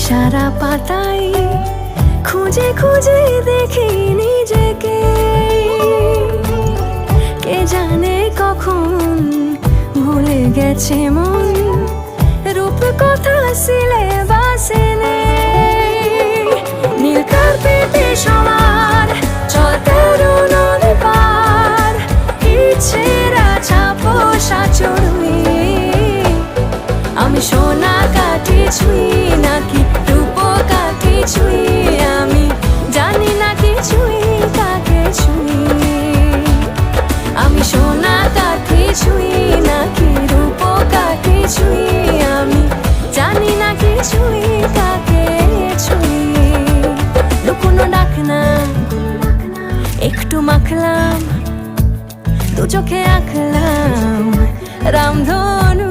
সারা পাতায় খুঁজে খুঁজে দেখি নিজেকে, কে জানে কখন ভুলে গেছে মন রূপ কথা সিলেবাসে নেই। নীল কার্পেটে সবার চলতে নদী পার, ইচ্ছেরা ছাপো সাচড়ুই। আমি সোনা কাঠি ছুঁই নাকি রূপ কাঠি ছুঁই, আমি জানি না কিছুই কাকে ছুঁই। আমি সোনা কাঠি ছুঁই নাকি রূপ কাঠি ছুঁই, আমি জানি না কিছুই কাকে ছুঁই। লুকোনো ডাক না একটু মাখলাম, দু চোখে আঁকলাম রামধনু।